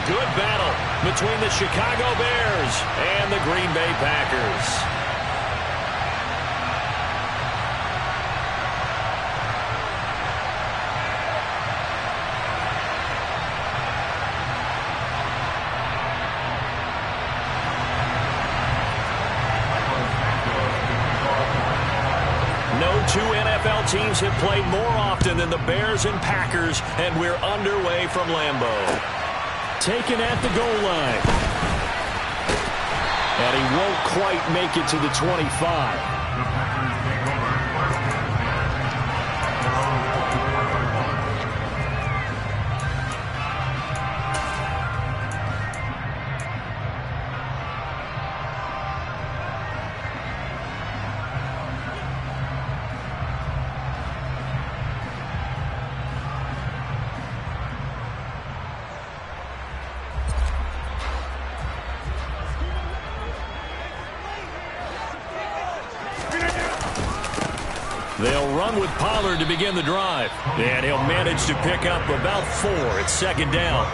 good battle between the Chicago Bears and the Green Bay Packers. No two NFL teams have played more often than the Bears and Packers, and we're underway from Lambeau. Taken at the goal line. And he won't quite make it to the 25. They'll run with Pollard to begin the drive. And he'll manage to pick up about 4 at second down.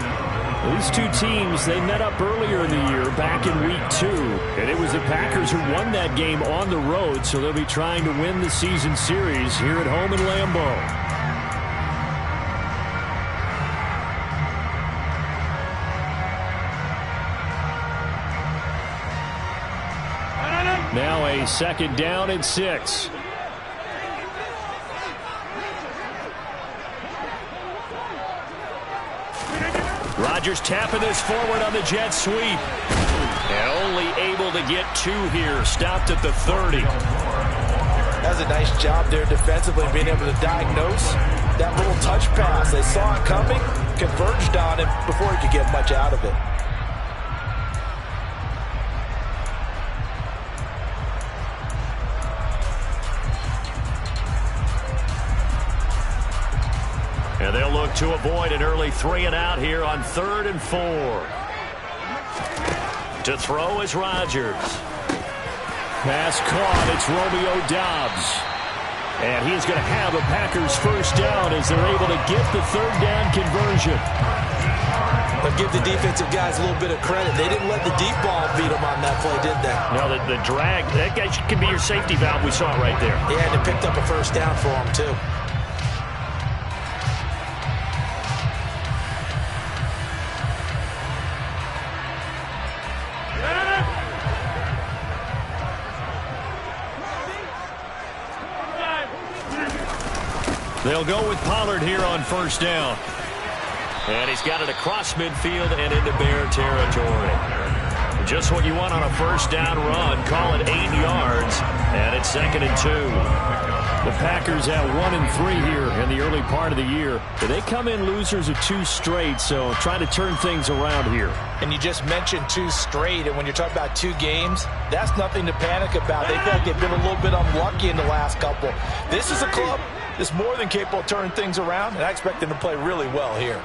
These two teams, they met up earlier in the year, back in week 2. And it was the Packers who won that game on the road, so they'll be trying to win the season series here at home in Lambeau. Now a second down and 6. Rodgers tapping this forward on the jet sweep. And only able to get 2 here. Stopped at the 30. That was a nice job there defensively, being able to diagnose that little touch pass. They saw it coming, converged on it before he could get much out of it. And they'll look to avoid an early 3-and-out here on 3rd and 4. To throw is Rodgers. Pass caught. It's Romeo Doubs. And he's going to have a Packers first down as they're able to get the 3rd down conversion. But give the defensive guys a little bit of credit. They didn't let the deep ball beat them on that play, did they? No, the drag, that guy can be your safety valve. We saw it right there. Yeah, and it picked up a first down for them, too. They'll go with Pollard here on first down. And he's got it across midfield and into Bear territory. Just what you want on a first down run. Call it 8 yards. And it's 2nd and 2. The Packers at 1 and 3 here in the early part of the year. They come in losers of 2 straight, so trying to turn things around here. And you just mentioned 2 straight, and when you're talking about 2 games, that's nothing to panic about. They feel like they've been a little bit unlucky in the last couple. This is a club that's more than capable of turning things around, and I expect them to play really well here.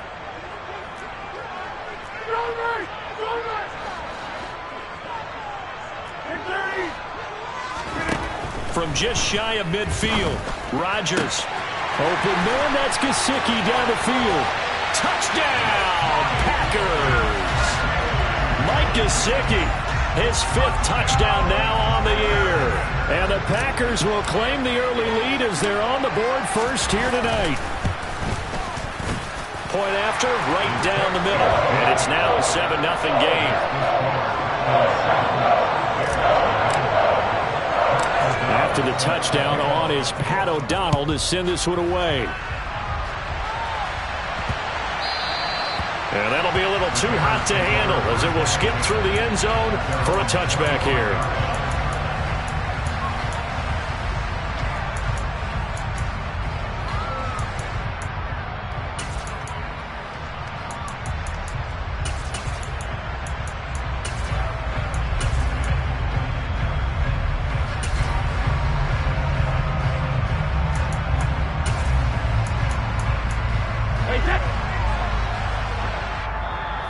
From just shy of midfield, Rodgers. Open man, that's Gesicki down the field. Touchdown, Packers! Mike Gesicki, his 5th touchdown now on the year. And the Packers will claim the early lead as they're on the board first here tonight. Point after, right down the middle. And it's now a 7-0 game. After the touchdown on is Pat O'Donnell to send this one away. And that'll be a little too hot to handle as it will skip through the end zone for a touchback here.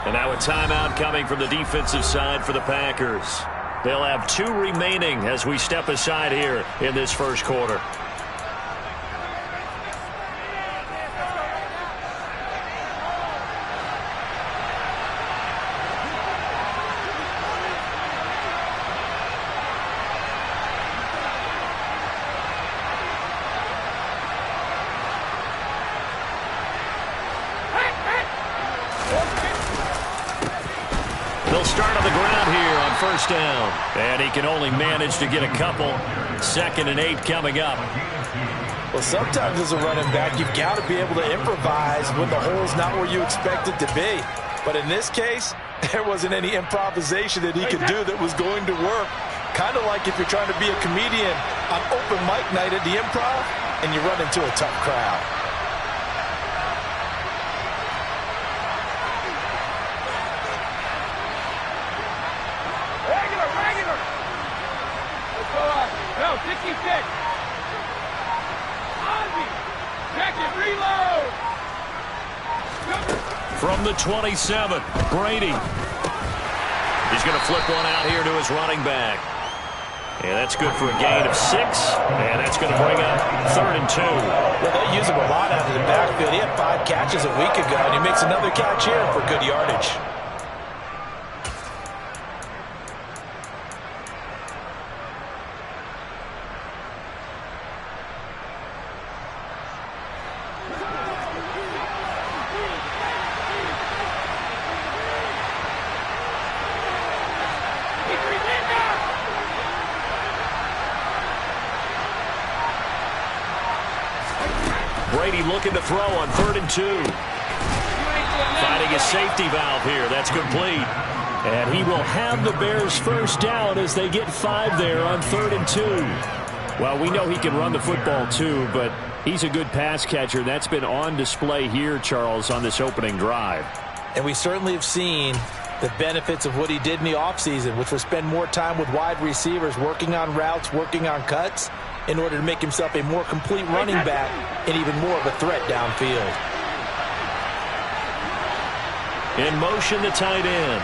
And now a timeout coming from the defensive side for the Packers. They'll have 2 remaining as we step aside here in this first quarter. He'll start on the ground here on first down. And he can only manage to get a couple. 2nd and 8 coming up. Well, sometimes as a running back, you've got to be able to improvise when the hole's not where you expect it to be. But in this case, there wasn't any improvisation that he could do that was going to work. Kind of like if you're trying to be a comedian on open mic night at the Improv and you run into a tough crowd. Regular. Let's go up. No, 66. Ozzy. Check it, reload. From the 27, Brady. He's going to flip one out here to his running back. And that's good for a gain of 6. And that's going to bring up 3rd and 2. Well, they use him a lot out of the backfield. He had 5 catches a week ago, and he makes another catch here for good yardage. Brady looking to throw on 3rd and 2. Finding his safety valve here. That's complete. And he will have the Bears first down as they get 5 there on 3rd and 2. Well, we know he can run the football too, but he's a good pass catcher. That's been on display here, Charles, on this opening drive. And we certainly have seen the benefits of what he did in the offseason, which was spend more time with wide receivers, working on routes, working on cuts, in order to make himself a more complete running back and even more of a threat downfield. In motion, the tight end.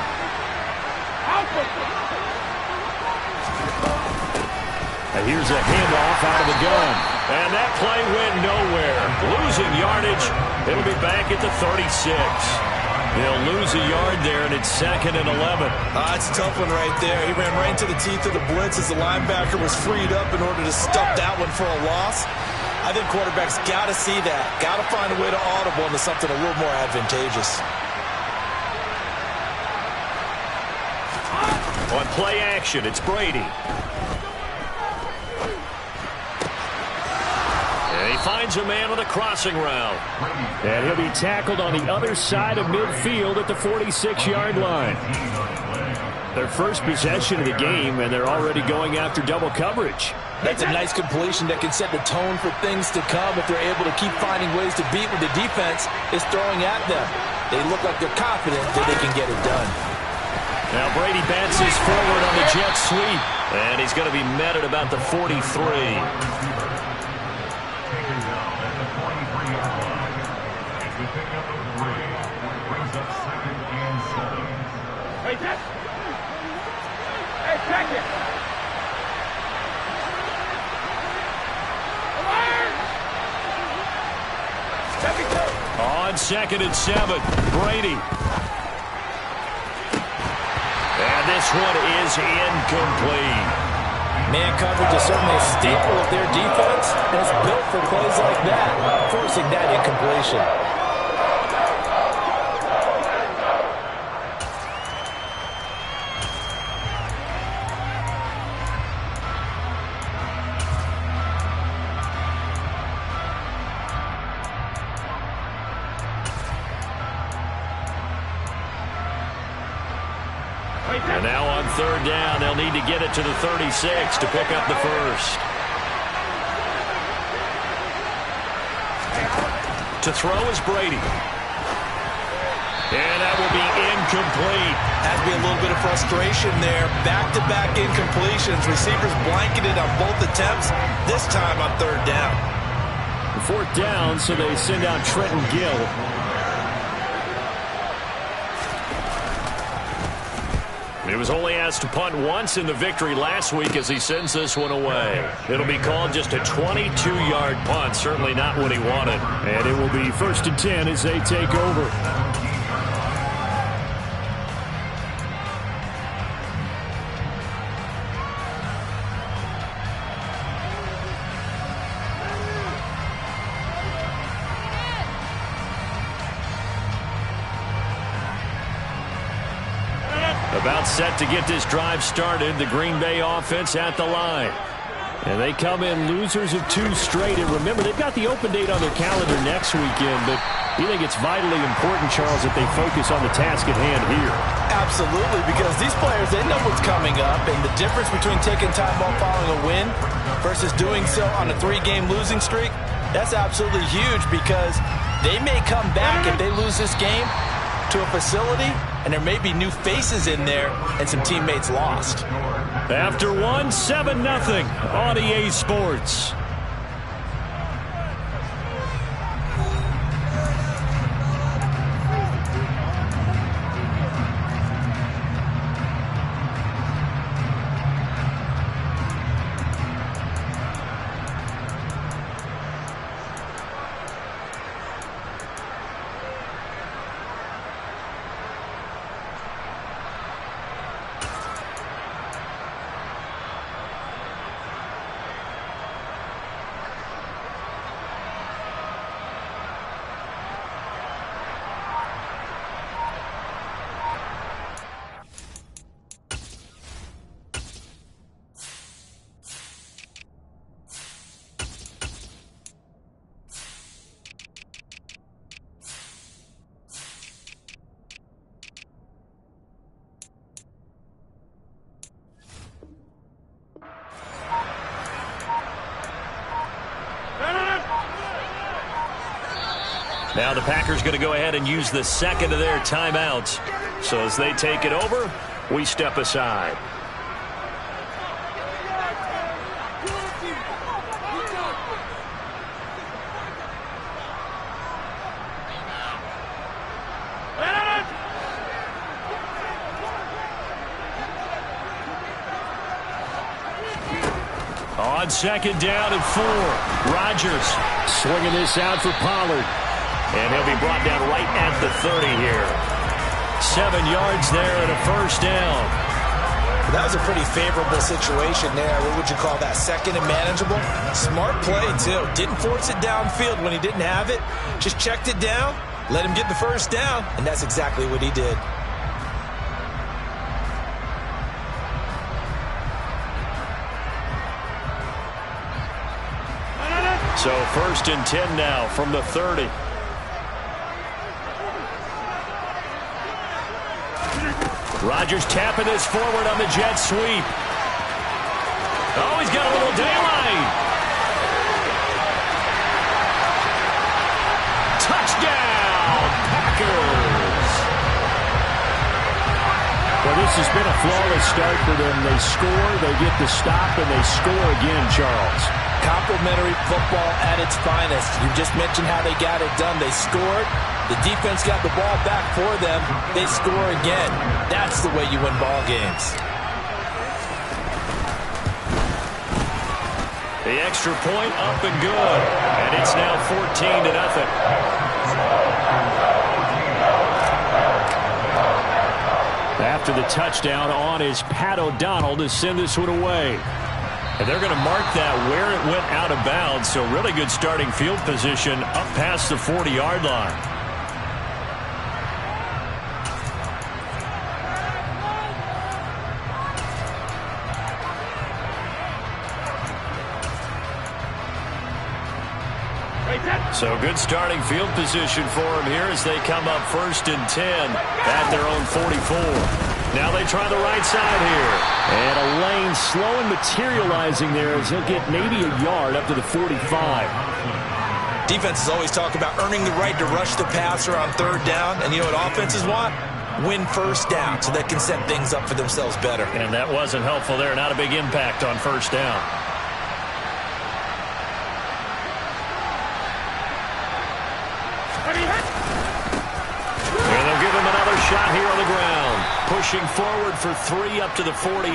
And here's a handoff out of the gun. And that play went nowhere. Losing yardage. It'll be back at the 36. They'll lose a yard there, and it's 2nd and 11. It's a tough one right there. He ran right into the teeth of the blitz as the linebacker was freed up in order to stuff that one for a loss. I think quarterbacks got to see that. Got to find a way to audible into something a little more advantageous. On play action, it's Brady. And he finds a man with a crossing route. And he'll be tackled on the other side of midfield at the 46-yard line. Their first possession of the game, and they're already going after double coverage. That's a nice completion that can set the tone for things to come if they're able to keep finding ways to beat what the defense is throwing at them. They look like they're confident that they can get it done. Now Brady bounces forward on the jet sweep. And he's going to be met at about the 43. Hey, check it. On 2nd and 7, Brady. And this one is incomplete. Man coverage is certainly a staple of their defense. It's built for plays like that, forcing that incompletion. And now on 3rd down, they'll need to get it to the 36 to pick up the first. To throw is Brady. And that will be incomplete. Has to be a little bit of frustration there. Back-to-back incompletions. Receivers blanketed on both attempts, this time on 3rd down. 4th down, so they send out Trenton Gill. He was only asked to punt once in the victory last week as he sends this one away. It'll be called just a 22-yard punt, certainly not what he wanted. And it will be 1st and 10 as they take over. About set to get this drive started. The Green Bay offense at the line. And they come in losers of 2 straight. And remember, they've got the open date on their calendar next weekend. But you think it's vitally important, Charles, that they focus on the task at hand here? Absolutely, because these players, they know what's coming up. And the difference between taking time off following a win versus doing so on a 3-game losing streak, that's absolutely huge, because they may come back if they lose this game to a facility, and there may be new faces in there and some teammates lost. After 1, 7-0 on EA Sports. Now the Packers going to go ahead and use the second of their timeouts. So as they take it over, we step aside. On second down and 4, Rodgers swinging this out for Pollard. And he'll be brought down right at the 30 here. 7 yards there and a first down. That was a pretty favorable situation there. What would you call that? Second and manageable? Smart play, too. Didn't force it downfield when he didn't have it. Just checked it down, let him get the first down, and that's exactly what he did. So first and 10 now from the 30. Rodgers tapping this forward on the jet sweep. Oh, he's got a little daylight. Touchdown, Packers. Well, this has been a flawless start for them. They score, they get the stop, and they score again, Charles. Complimentary football at its finest. You just mentioned how they got it done. They scored. The defense got the ball back for them. They score again. That's the way you win ball games. The extra point up and good. And it's now 14-0. After the touchdown, on is Pat O'Donnell to send this one away. And they're going to mark that where it went out of bounds. So really good starting field position up past the 40-yard line. So good starting field position for them here as they come up first and 10 at their own 44. Now they try the right side here. And a lane slow and materializing there as he'll get maybe a yard up to the 45. Defenses always talk about earning the right to rush the passer on third down. And you know what offenses want? Win first down so they can set things up for themselves better. And that wasn't helpful there. Not a big impact on first down. And they'll give him another shot here on the ground. Pushing forward for 3 up to the 48.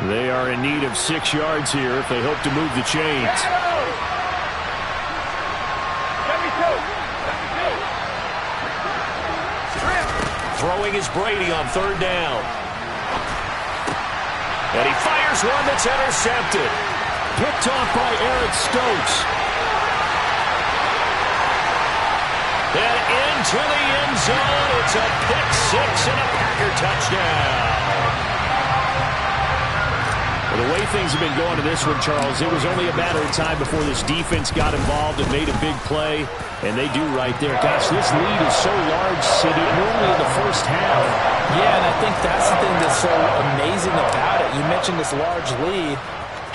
They are in need of 6 yards here if they hope to move the chains. Throwing is Brady on third down. And he fires one that's intercepted. Picked off by Eric Stokes. And into the end zone. It's a pick six and a Packer touchdown. Well, the way things have been going to this one, Charles, it was only a matter of time before this defense got involved and made a big play, and they do right there. Gosh, this lead is so large, City, and we're only in the first half. Yeah, and I think that's the thing that's so amazing about it. You mentioned this large lead.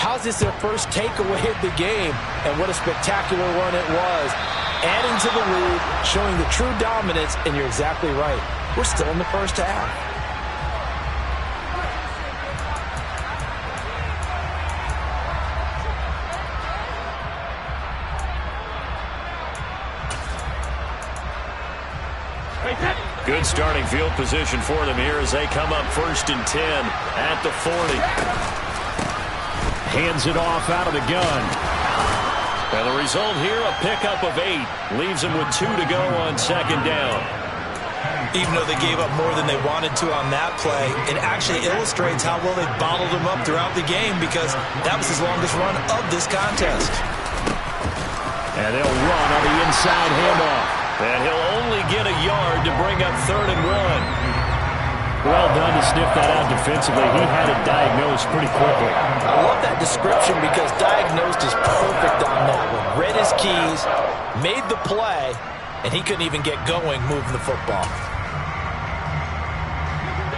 How's this their first takeaway of the game? And what a spectacular run it was. Adding to the lead, showing the true dominance, and you're exactly right. We're still in the first half. Good starting field position for them here as they come up 1st and 10 at the 40. Hands it off out of the gun. And the result here, a pickup of 8. Leaves them with 2 to go on 2nd down. Even though they gave up more than they wanted to on that play, it actually illustrates how well they bottled them up throughout the game because that was his longest run of this contest. And they'll run on the inside handoff. And he'll only get a yard to bring up 3rd and 1. Well done to sniff that out defensively. He had it diagnosed pretty quickly. I love that description because diagnosed is perfect on that one. Read his keys, made the play, and he couldn't even get going moving the football.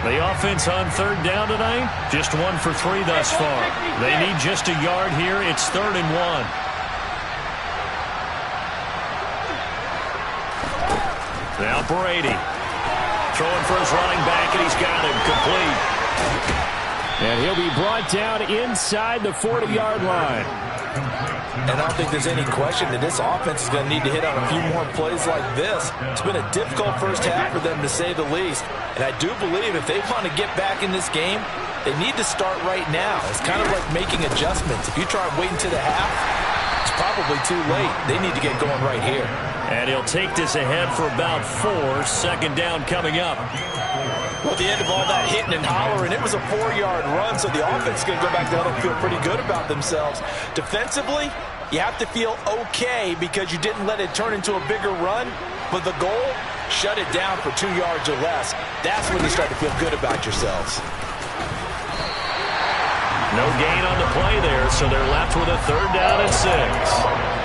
The offense on 3rd down tonight, just 1 for 3 thus far. They need just a yard here. It's 3rd and 1. Now Brady throwing for his running back, and he's got him complete. And he'll be brought down inside the 40-yard line. And I don't think there's any question that this offense is going to need to hit on a few more plays like this. It's been a difficult first half for them, to say the least. And I do believe if they want to get back in this game, they need to start right now. It's kind of like making adjustments. If you try waiting to the half, it's probably too late. They need to get going right here. And he'll take this ahead for about 4. 2nd down coming up. Well, at the end of all that hitting and hollering, it was a 4-yard run, so the offense is going to go back to huddle and feel pretty good about themselves. Defensively, you have to feel okay because you didn't let it turn into a bigger run, but the goal, shut it down for 2 yards or less. That's when you start to feel good about yourselves. No gain on the play there, so they're left with a 3rd down and 6.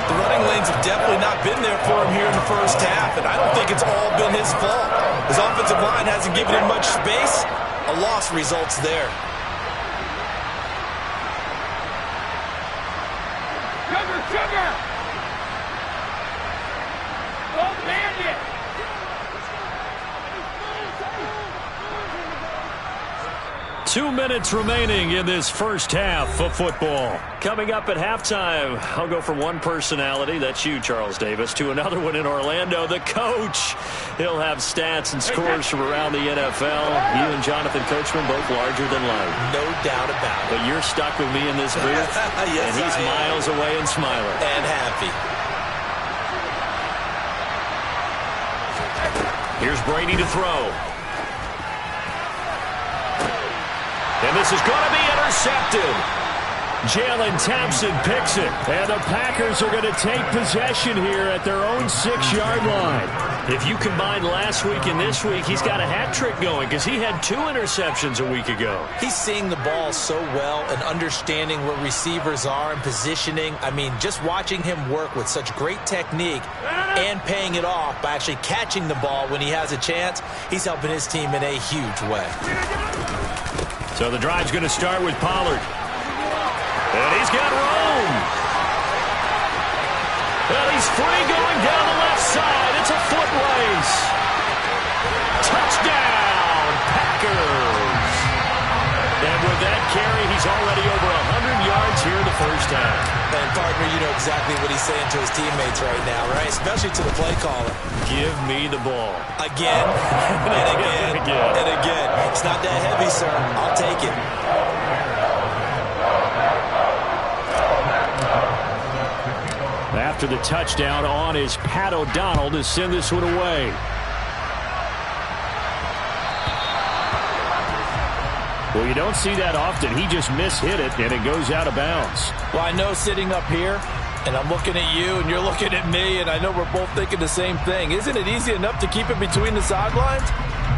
The running lanes have definitely not been there for him here in the first half, and I don't think it's all been his fault. His offensive line hasn't given him much space. A loss results there. Sugar! Go Bandit! 2 minutes remaining in this first half of football. Coming up at halftime, I'll go from one personality, that's you, Charles Davis, to another one in Orlando, the coach. He'll have stats and scores from around the NFL. You and Jonathan Coachman, both larger than life. No doubt about it. But you're stuck with me in this booth, yes, and he's miles away and smiling. And happy. Here's Brady to throw. And this is going to be intercepted. Jalen Thompson picks it. And the Packers are going to take possession here at their own 6-yard line. If you combine last week and this week, he's got a hat trick going because he had 2 interceptions a week ago. He's seeing the ball so well and understanding where receivers are and positioning. I mean, just watching him work with such great technique and paying it off by actually catching the ball when he has a chance, he's helping his team in a huge way. So the drive's going to start with Pollard. And he's got room. And he's free going down the left side. It's a foot race. Touchdown, Packers. And with that carry, he's already over 100 yards here in the first half. And partner, you know exactly what he's saying to his teammates right now, right? Especially to the play caller. Give me the ball. Again, and again, and again. It's not that heavy, sir. I'll take it. After the touchdown on is Pat O'Donnell to send this one away. Well, you don't see that often. He just mishit it, and it goes out of bounds. Well, I know sitting up here, and I'm looking at you, and you're looking at me, and I know we're both thinking the same thing. Isn't it easy enough to keep it between the sidelines?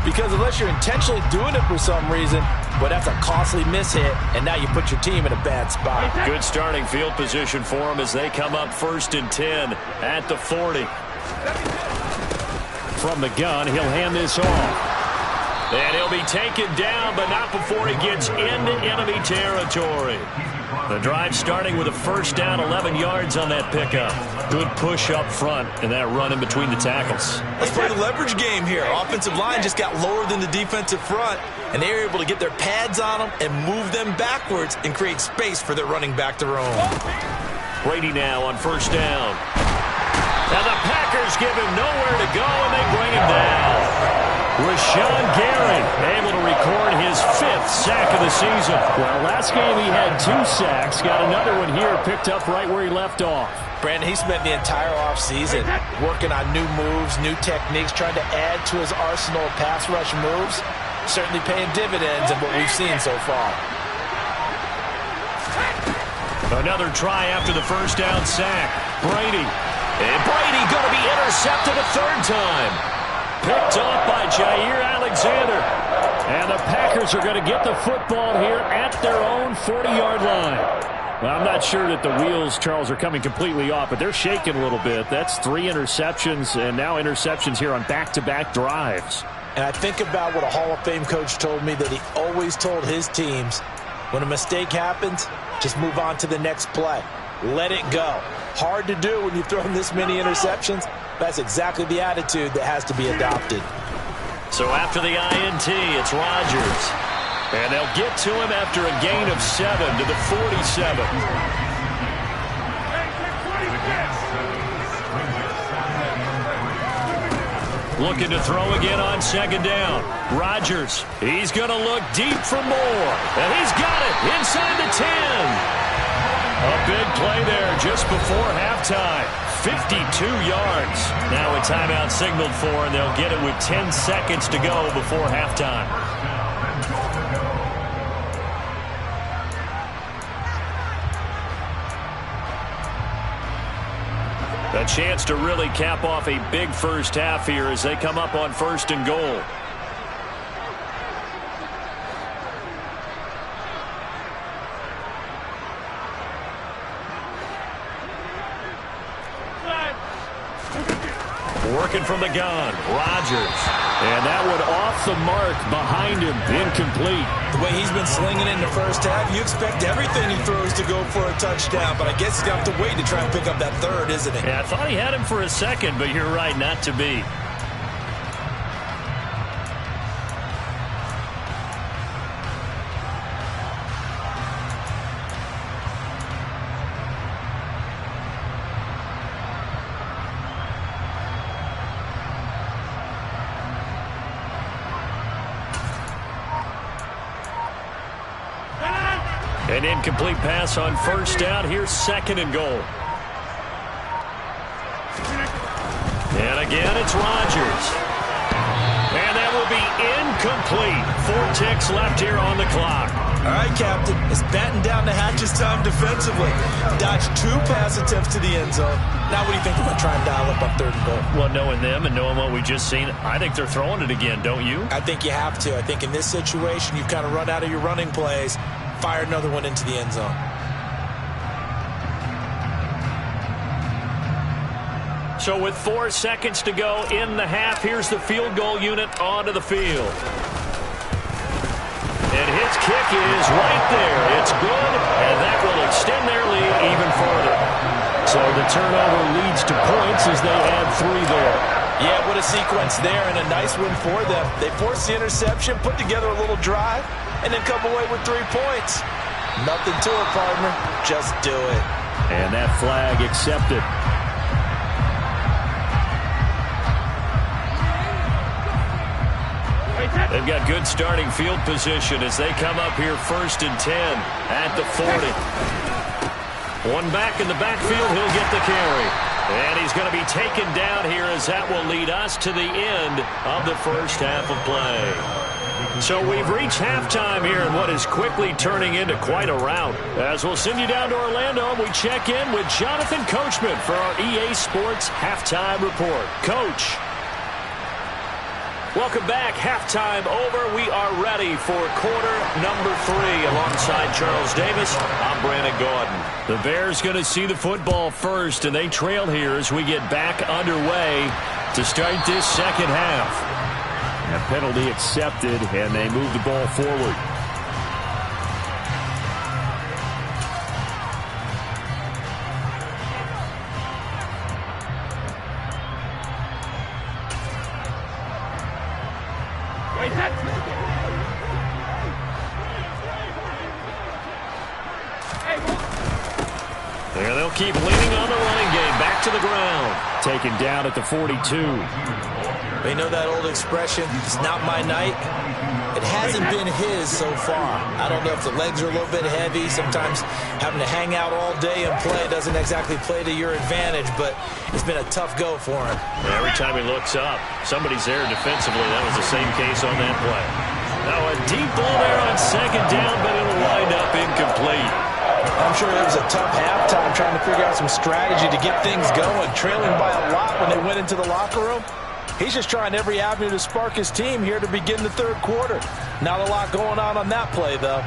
Because unless you're intentionally doing it for some reason, well, that's a costly mishit, and now you put your team in a bad spot. Good starting field position for them as they come up 1st and 10 at the 40. From the gun, he'll hand this off. And he'll be taken down, but not before he gets into enemy territory. The drive starting with a 1st down, 11 yards on that pickup. Good push up front and that run in between the tackles. Let's play the leverage game here. Offensive line just got lower than the defensive front, and they were able to get their pads on them and move them backwards and create space for their running back to roam. Brady now on 1st down. And the Packers give him nowhere to go, and they bring him down. Rashawn Gary able to record his 5th sack of the season. Well, last game he had 2 sacks. Got another one here, picked up right where he left off. Brandon, he spent the entire offseason working on new moves, new techniques, trying to add to his arsenal of pass rush moves. Certainly paying dividends in what we've seen so far. Another try after the 1st down sack. Brady. And Brady going to be intercepted a 3rd time. Picked off by Jair Alexander. And the Packers are going to get the football here at their own 40-yard line. Well, I'm not sure that the wheels, Charles, are coming completely off, but they're shaking a little bit. That's 3 interceptions, and now interceptions here on back-to-back drives. And I think about what a Hall of Fame coach told me that he always told his teams, when a mistake happens, just move on to the next play. Let it go. Hard to do when you've thrown this many interceptions. That's exactly the attitude that has to be adopted. So after the INT, it's Rodgers. And they'll get to him after a gain of 7 to the 47. Looking to throw again on 2nd down. Rodgers, he's going to look deep for more. And he's got it inside the 10. A big play there just before halftime. 52 yards. Now a timeout signaled for, and they'll get it with 10 seconds to go before halftime. A chance to really cap off a big 1st half here as they come up on 1st and goal. Working from the gun, Rodgers. And that one off the mark behind him, incomplete. The way he's been slinging in the 1st half, you expect everything he throws to go for a touchdown, but I guess he's got to wait to try and pick up that 3rd, isn't he? Yeah, I thought he had him for a second, but you're right, not to be. An incomplete pass on 1st down. Here's 2nd and goal. And again, it's Rodgers. And that will be incomplete. 4 ticks left here on the clock. All right, Captain. It's batten down the hatches time defensively. Dodged 2 pass attempts to the end zone. Now what do you think they're going to try and dial up on 3rd and goal? Well, knowing them and knowing what we just seen, I think they're throwing it again, don't you? I think you have to. I think in this situation, you've kind of run out of your running plays. Fire another one into the end zone. So with 4 seconds to go in the half, here's the field goal unit onto the field. And his kick is right there. It's good, and that will extend their lead even further. So the turnover leads to points as they add 3 there. Yeah, what a sequence there, and a nice win for them. They forced the interception, put together a little drive, and then come away with 3 points. Nothing to it, partner. Just do it. And that flag accepted. They've got good starting field position as they come up here 1st and 10 at the 40. One back in the backfield, he'll get the carry. And he's going to be taken down here as that will lead us to the end of the 1st half of play. So we've reached halftime here in what is quickly turning into quite a rout. As we'll send you down to Orlando, we check in with Jonathan Coachman for our EA Sports Halftime Report. Coach. Welcome back. Halftime over. We are ready for quarter number 3. Alongside Charles Davis, I'm Brandon Gaudin. The Bears going to see the football first, and they trail here as we get back underway to start this second half. A penalty accepted, and they move the ball forward. There they'll keep leaning on the running game. Back to the ground. Taken down at the 42. You know that old expression, it's not my night? It hasn't been his so far. I don't know if the legs are a little bit heavy. Sometimes having to hang out all day and play doesn't exactly play to your advantage, but it's been a tough go for him. Every time he looks up, somebody's there defensively. That was the same case on that play. Now a deep ball there on second down, but it'll wind up incomplete. I'm sure it was a tough halftime trying to figure out some strategy to get things going, trailing by a lot when they went into the locker room. He's just trying every avenue to spark his team here to begin the third quarter. Not a lot going on that play, though.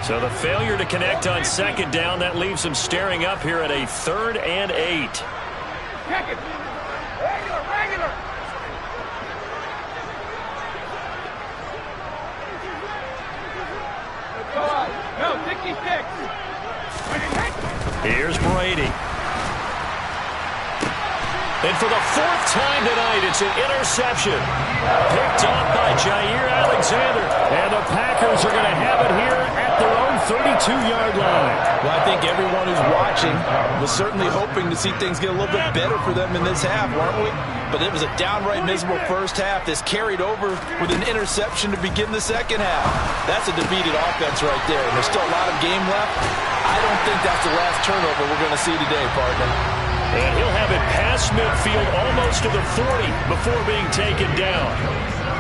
So the failure to connect on second down, that leaves him staring up here at a 3rd and 8. Check it. Regular. Let's go out. No, 66. Here's Brady. And for the 4th time tonight, it's an interception. Picked up by Jair Alexander. And the Packers are going to have it here at their own 32-yard line. Well, I think everyone who's watching was certainly hoping to see things get a little bit better for them in this half, weren't we? But it was a downright miserable first half. This carried over with an interception to begin the second half. That's a defeated offense right there. And there's still a lot of game left. I don't think that's the last turnover we're going to see today, partner. And he'll have it past midfield almost to the 40 before being taken down.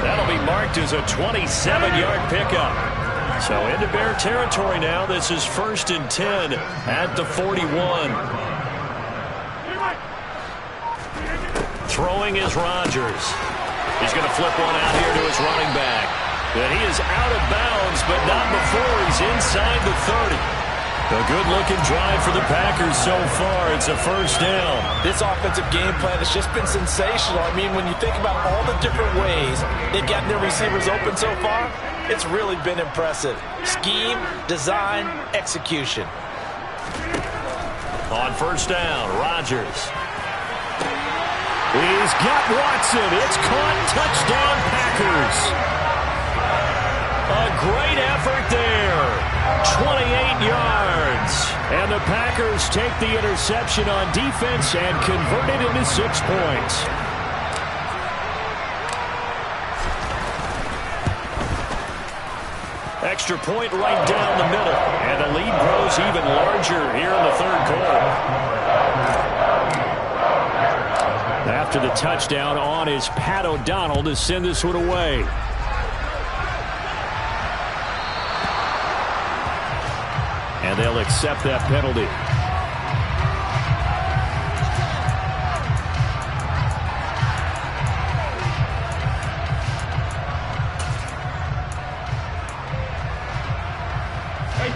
That'll be marked as a 27-yard pickup. So into Bear territory now. This is 1st and 10 at the 41. Throwing is Rodgers. He's going to flip one out here to his running back. But he is out of bounds, but not before he's inside the 30. A good-looking drive for the Packers so far. It's a 1st down. This offensive game plan has just been sensational. I mean, when you think about all the different ways they've gotten their receivers open so far, it's really been impressive. Scheme, design, execution. On 1st down, Rodgers. He's got Watson. It's caught. Touchdown, Packers. A great effort there. 28 yards. And the Packers take the interception on defense and convert it into 6 points. Extra point right down the middle. And the lead grows even larger here in the 3rd quarter. After the touchdown, on is Pat O'Donnell to send this one away. And they'll accept that penalty.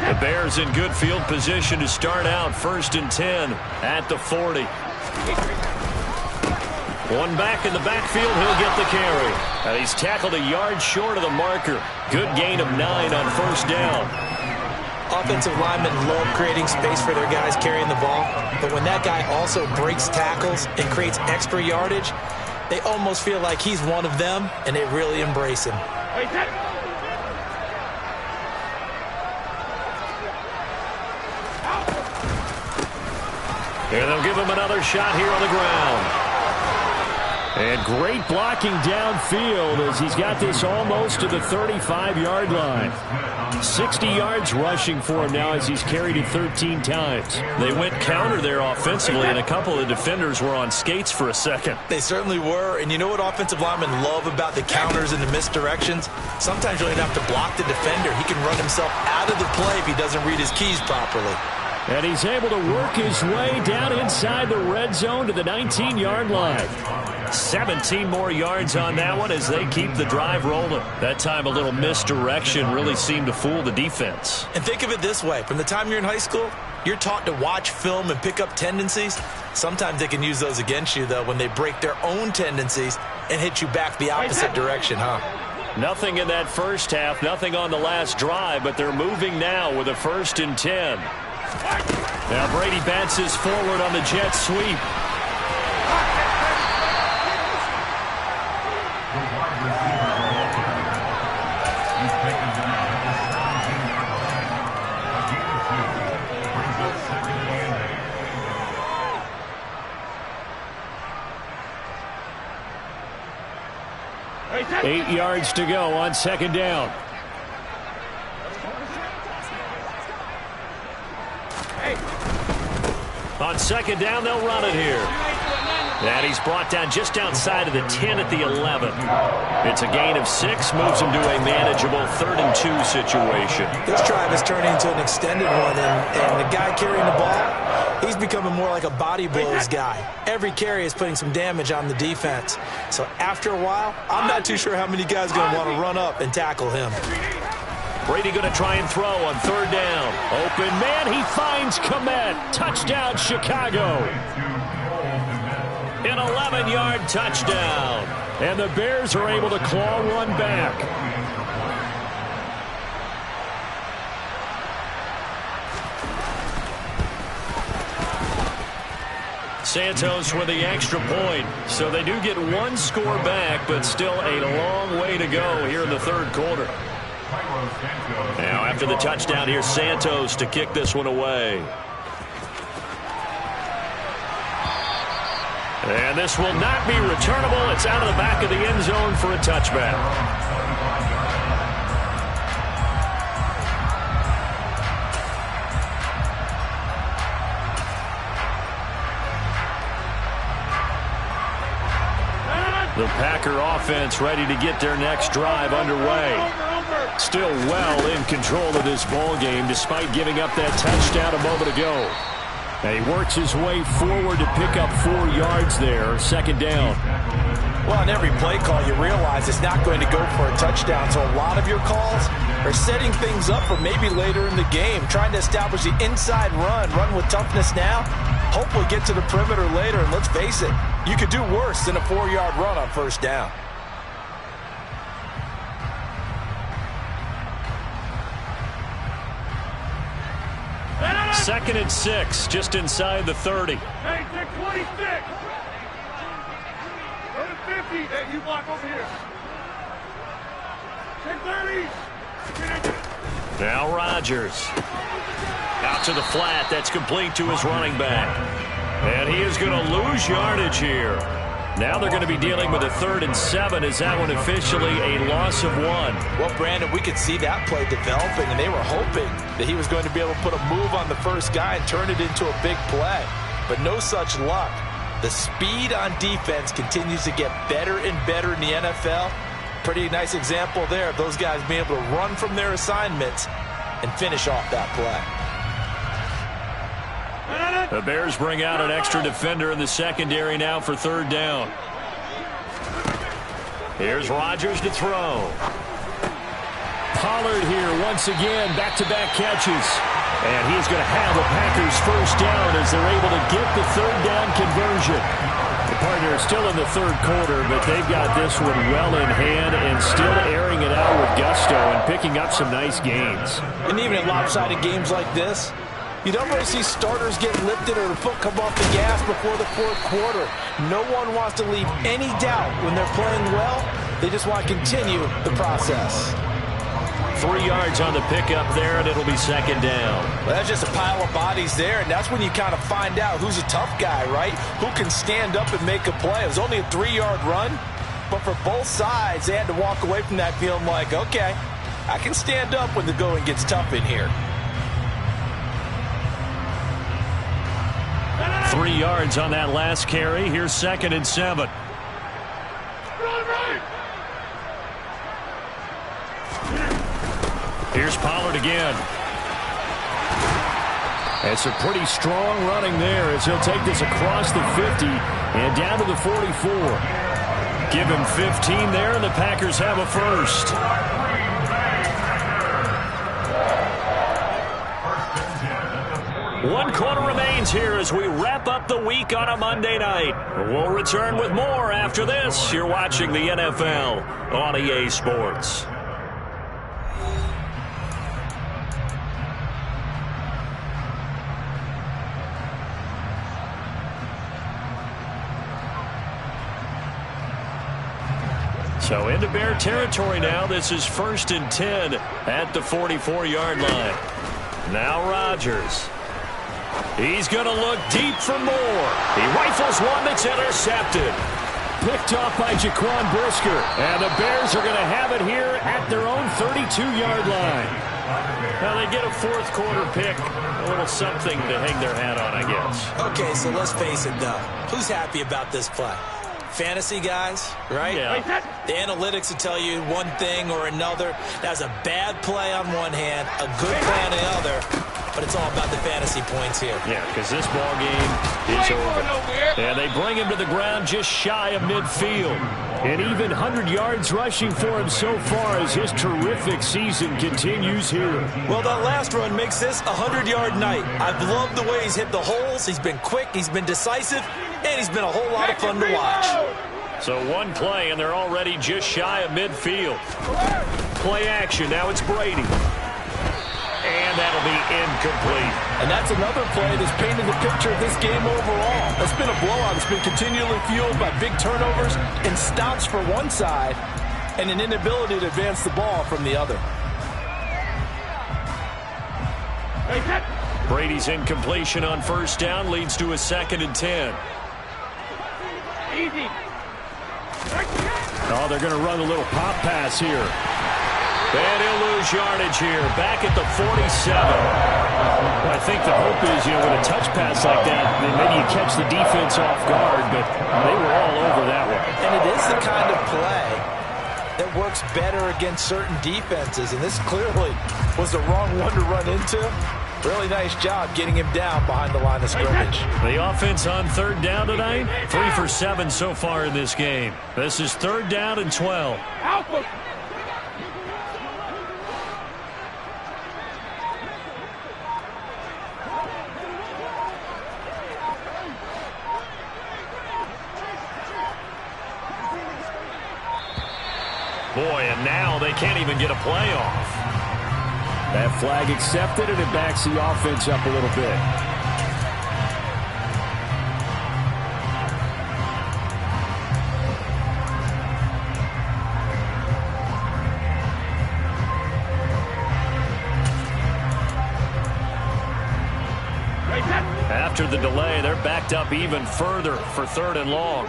The Bears in good field position to start out 1st and 10 at the 40. One back in the backfield, he'll get the carry. He's tackled a yard short of the marker. Good gain of 9 on 1st down. Offensive linemen love creating space for their guys carrying the ball, but when that guy also breaks tackles and creates extra yardage, they almost feel like he's one of them, and they really embrace him. And they'll give him another shot here on the ground. And great blocking downfield as he's got this almost to the 35-yard line. 60 yards rushing for him now as he's carried it 13 times. They went counter there offensively, and a couple of defenders were on skates for a second. They certainly were, and you know what offensive linemen love about the counters and the misdirections? Sometimes you don't even have to block the defender. He can run himself out of the play if he doesn't read his keys properly. And he's able to work his way down inside the red zone to the 19-yard line. 17 more yards on that one as they keep the drive rolling. That time a little misdirection really seemed to fool the defense. And think of it this way. From the time you're in high school, you're taught to watch film and pick up tendencies. Sometimes they can use those against you, though, when they break their own tendencies and hit you back the opposite direction, huh? Nothing in that first half, nothing on the last drive, but they're moving now with a 1st and 10. Now Brady bounces forward on the jet sweep. Eight yards to go on 2nd down. On 2nd down, they'll run it here. And he's brought down just outside of the 10 at the 11. It's a gain of 6, moves him to a manageable 3rd and 2 situation. This drive is turning into an extended one, and the guy carrying the ball, he's becoming more like a body blows guy. Every carry is putting some damage on the defense. So after a while, I'm not too sure how many guys are going to want to run up and tackle him. Brady going to try and throw on 3rd down. Open man, he finds Kmet. Touchdown, Chicago. An 11-yard touchdown. And the Bears are able to claw one back. Santos with the extra point. So they do get one score back, but still a long way to go here in the 3rd quarter. Now after the touchdown, here's Santos to kick this one away. And this will not be returnable. It's out of the back of the end zone for a touchback. The Packer offense ready to get their next drive underway. Still well in control of this ball game despite giving up that touchdown a moment ago. And he works his way forward to pick up 4 yards there, 2nd down. Well, on every play call, you realize it's not going to go for a touchdown. So a lot of your calls are setting things up for maybe later in the game, trying to establish the inside run with toughness now. Hopefully get to the perimeter later, and let's face it, you could do worse than a 4-yard run on 1st down. Second and 6, just inside the 30. Hey, take 26. Go to 50. Hey, you block over here. Take 30. Now Rodgers. Out to the flat. That's complete to his running back. And he is going to lose yardage here. Now they're going to be dealing with a 3rd and 7. Is that one officially a loss of 1? Well, Brandon, we could see that play developing, and they were hoping that he was going to be able to put a move on the first guy and turn it into a big play. But no such luck. The speed on defense continues to get better and better in the NFL. Pretty nice example there of those guys being able to run from their assignments and finish off that play. The Bears bring out an extra defender in the secondary now for 3rd down. Here's Rodgers to throw. Pollard here once again, back-to-back catches. And he's going to have the Packers 1st down as they're able to get the 3rd down conversion. The partner is still in the 3rd quarter, but they've got this one well in hand and still airing it out with gusto and picking up some nice gains. And even in lopsided games like this, you don't really see starters get lifted or the foot come off the gas before the 4th quarter. No one wants to leave any doubt when they're playing well. They just want to continue the process. 3 yards on the pickup there, and it'll be second down. Well, that's just a pile of bodies there, and that's when you kind of find out who's a tough guy, right? Who can stand up and make a play. It was only a 3-yard run, but for both sides, they had to walk away from that feeling like, okay, I can stand up when the going gets tough in here. 3 yards on that last carry. Here's 2nd and 7. Here's Pollard again. It's a pretty strong running there as he'll take this across the 50 and down to the 44. Give him 15 there, and the Packers have a first. One quarter remains here as we wrap up the week on a Monday night. We'll return with more after this. You're watching the NFL on EA Sports. So into Bear territory now. This is 1st and 10 at the 44-yard line. Now Rodgers. He's going to look deep for more. He rifles one that's intercepted. Picked off by Jaquan Brisker. And the Bears are going to have it here at their own 32-yard line. Now they get a 4th quarter pick. A little something to hang their hat on, I guess. Okay, so let's face it, though. Who's happy about this play? Fantasy guys, right? Yeah. The analytics will tell you one thing or another. That's a bad play on one hand, a good play on the other, but it's all about the fantasy points here. Yeah, because this ball game is over. And they bring him to the ground just shy of midfield. And even 100 yards rushing for him so far as his terrific season continues here. Well, that last run makes this a 100-yard night. I've loved the way he's hit the holes. He's been quick, he's been decisive, and he's been a whole lot of fun to watch. So one play, and they're already just shy of midfield. Play action. Now it's Brady. And that'll be incomplete. And that's another play that's painted the picture of this game overall. It's been a blowout. It's been continually fueled by big turnovers and stops for one side and an inability to advance the ball from the other. Brady's incompletion on 1st down leads to a 2nd and 10. Easy. Oh, they're going to run a little pop pass here. And he'll lose yardage here, back at the 47. I think the hope is, with a touch pass like that, then maybe you catch the defense off guard, but they were all over that one. And it is the kind of play that works better against certain defenses, and this clearly was the wrong one to run into. Really nice job getting him down behind the line of scrimmage. The offense on 3rd down tonight, 3 for 7 so far in this game. This is 3rd down and 12. Alpha. Boy, and now they can't even get a play off. That flag accepted, and it backs the offense up a little bit. After the delay, they're backed up even further for 3rd and long.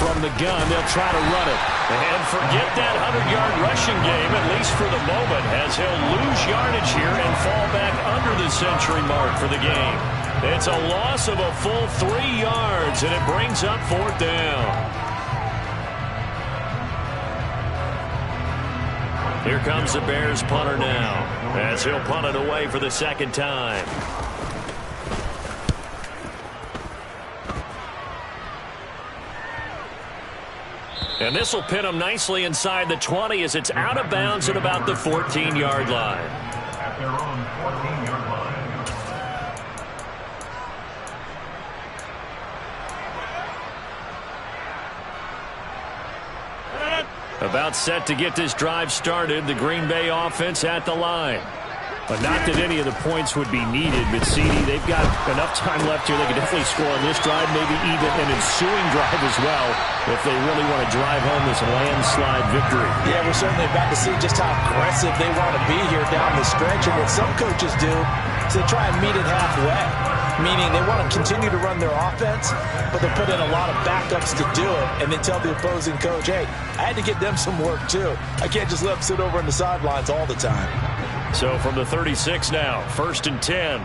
From the gun, they'll try to run it. And forget that 100-yard rushing game, at least for the moment, as he'll lose yardage here and fall back under the century mark for the game. It's a loss of a full 3 yards, and it brings up 4th down. Here comes the Bears punter now, as he'll punt it away for the 2nd time. And this will pin him nicely inside the 20 as it's out of bounds at about the 14-yard line. At their own 14-yard line. About set to get this drive started. The Green Bay offense at the line. But not that any of the points would be needed, but CD, they've got enough time left here. They can definitely score on this drive, maybe even an ensuing drive as well, if they really want to drive home this landslide victory. Yeah, we're certainly about to see just how aggressive they want to be here down the stretch. And what some coaches do is they try and meet it halfway, meaning they want to continue to run their offense, but they put in a lot of backups to do it, and then tell the opposing coach, hey, I had to get them some work too. I can't just let them sit over on the sidelines all the time. So from the 36 now, 1st and 10.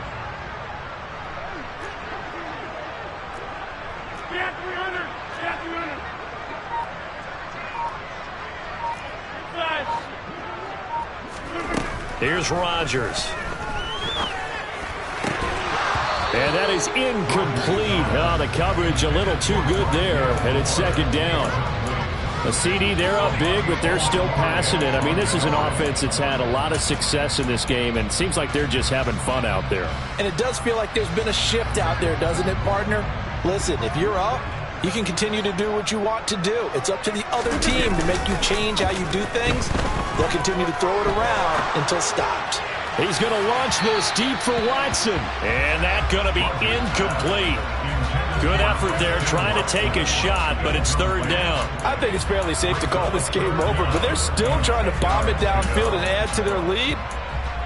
Here's Rodgers. And that is incomplete. Oh, the coverage a little too good there, and it's 2nd down. A CD, they're up big, but they're still passing it. I mean, this is an offense that's had a lot of success in this game, and it seems like they're just having fun out there. And it does feel like there's been a shift out there, doesn't it, partner? Listen, if you're up, you can continue to do what you want to do. It's up to the other team to make you change how you do things. They'll continue to throw it around until stopped. He's going to launch this deep for Watson. And that's going to be incomplete. Good effort there trying to take a shot, but it's 3rd down. I think it's fairly safe to call this game over, but they're still trying to bomb it downfield and add to their lead.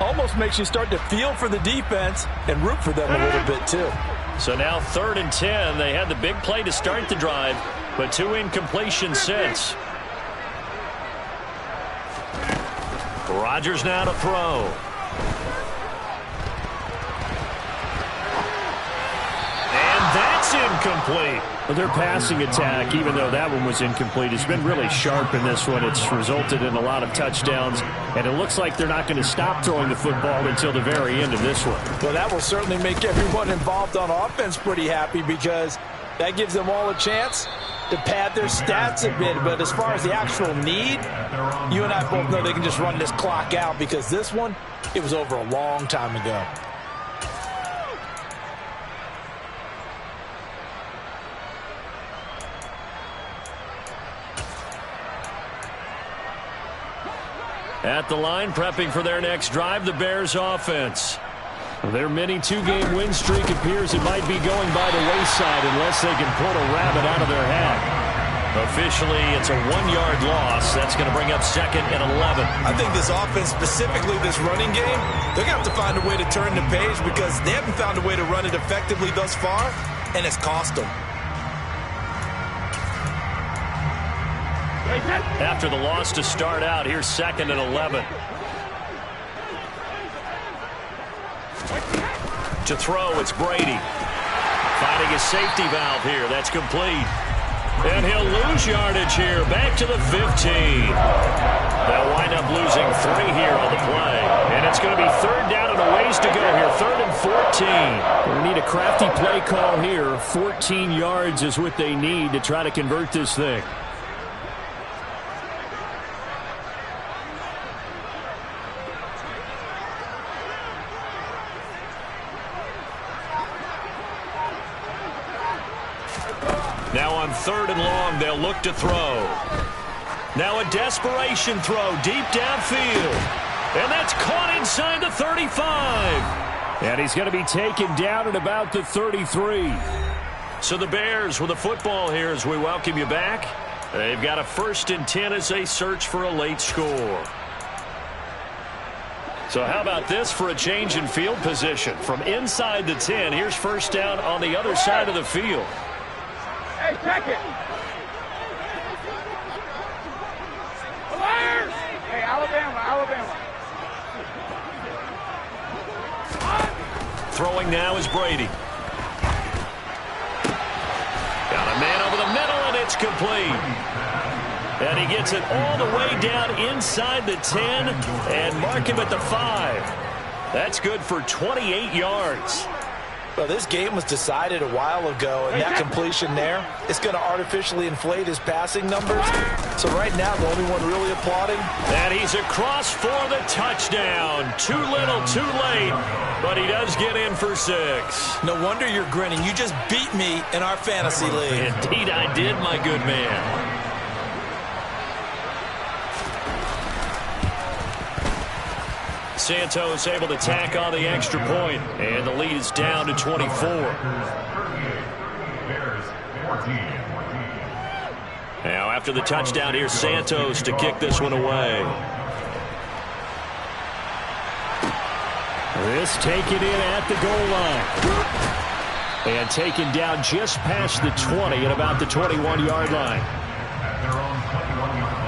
Almost makes you start to feel for the defense and root for them a little bit too. So now 3rd and 10. They had the big play to start the drive, but 2 incompletions since. Rodgers now to throw. That's incomplete. But their passing attack, even though that one was incomplete, has been really sharp in this one. It's resulted in a lot of touchdowns, and it looks like they're not going to stop throwing the football until the very end of this one. Well, that will certainly make everyone involved on offense pretty happy because that gives them all a chance to pad their stats a bit. But as far as the actual need, you and I both know they can just run this clock out because this one, it was over a long time ago. At the line, prepping for their next drive, the Bears offense. Their mini 2-game win streak appears it might be going by the wayside unless they can pull a rabbit out of their hat. Officially, it's a 1-yard loss. That's going to bring up 2nd and 11. I think this offense, specifically this running game, they're going to have to find a way to turn the page because they haven't found a way to run it effectively thus far, and it's cost them. After the loss to start out, here's 2nd and 11. To throw, it's Brady. Finding his safety valve here. That's complete. And he'll lose yardage here. Back to the 15. They'll wind up losing 3 here on the play. And it's going to be 3rd down and a ways to go here. 3rd and 14. We need a crafty play call here. 14 yards is what they need to try to convert this thing. Now on 3rd and long, they'll look to throw. Now a desperation throw deep downfield. And that's caught inside the 35. And he's going to be taken down at about the 33. So the Bears with the football here as we welcome you back. They've got a 1st and 10 as they search for a late score. So how about this for a change in field position? From inside the 10, here's 1st down on the other side of the field. Hey, check it. Flyers. Hey, Alabama. Throwing now is Brady. Got a man over the middle, and it's complete. And he gets it all the way down inside the 10 and mark him at the 5. That's good for 28 yards. Well, this game was decided a while ago, and that completion there is going to artificially inflate his passing numbers. So right now, the only one really applauding. And he's across for the touchdown. Too little, too late, but he does get in for 6. No wonder you're grinning. You just beat me in our fantasy league. Indeed I did, my good man. Santos able to tack on the extra point, and the lead is down to 24. Now, after the touchdown, here's Santos to kick this one away. This taken in at the goal line. And taken down just past the 20 at about the 21-yard line. At their own 21-yard line.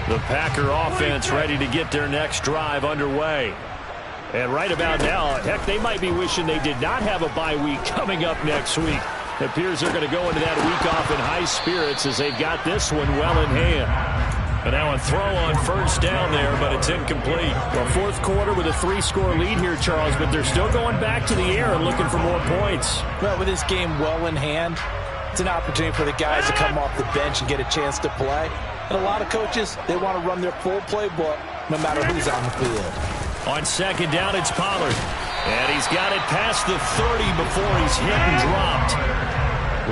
The Packer offense ready to get their next drive underway. And right about now, heck, they might be wishing they did not have a bye week coming up next week. It appears they're going to go into that week off in high spirits as they've got this one well in hand. And now a throw on first down there, but it's incomplete. Well, fourth quarter with a 3-score lead here, Charles, but they're still going back to the air and looking for more points. Well, with this game well in hand, it's an opportunity for the guys to come off the bench and get a chance to play. And a lot of coaches, they want to run their full playbook no matter who's on the field. On second down, it's Pollard. And he's got it past the 30 before he's hit and dropped.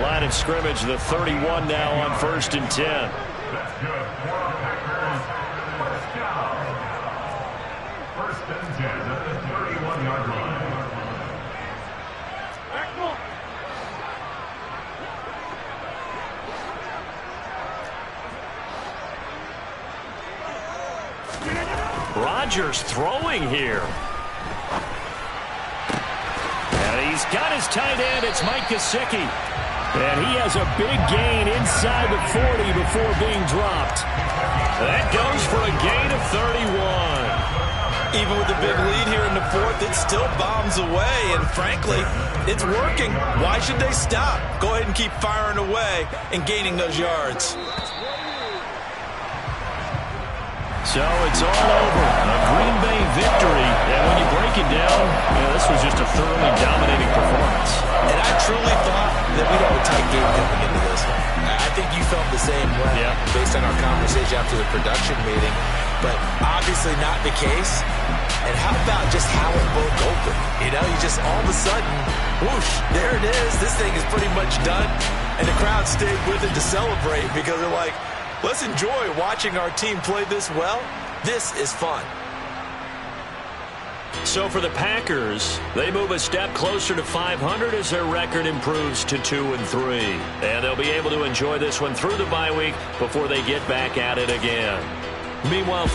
Line of scrimmage, the 31 now on 1st and 10. That's good for the Packers. First down. 1st and 10 at the 31-yard line. Rodgers throwing here. And he's got his tight end. It's Mike Gesicki. And he has a big gain inside the 40 before being dropped. That goes for a gain of 31. Even with the big lead here in the fourth, it still bombs away. And frankly, it's working. Why should they stop? Go ahead and keep firing away and gaining those yards. So it's all over. A Green Bay victory. And when you break it down, this was just a thoroughly dominating performance. And I truly thought that we'd have a tight game coming into this one. I think you felt the same way based on our conversation after the production meeting. But obviously not the case. And how about just how it broke open? You know, you just all of a sudden, whoosh, there it is. This thing is pretty much done. And the crowd stayed with it to celebrate because they're like, let's enjoy watching our team play this well. This is fun. So for the Packers, they move a step closer to 500 as their record improves to 2-3. And they'll be able to enjoy this one through the bye week before they get back at it again. Meanwhile,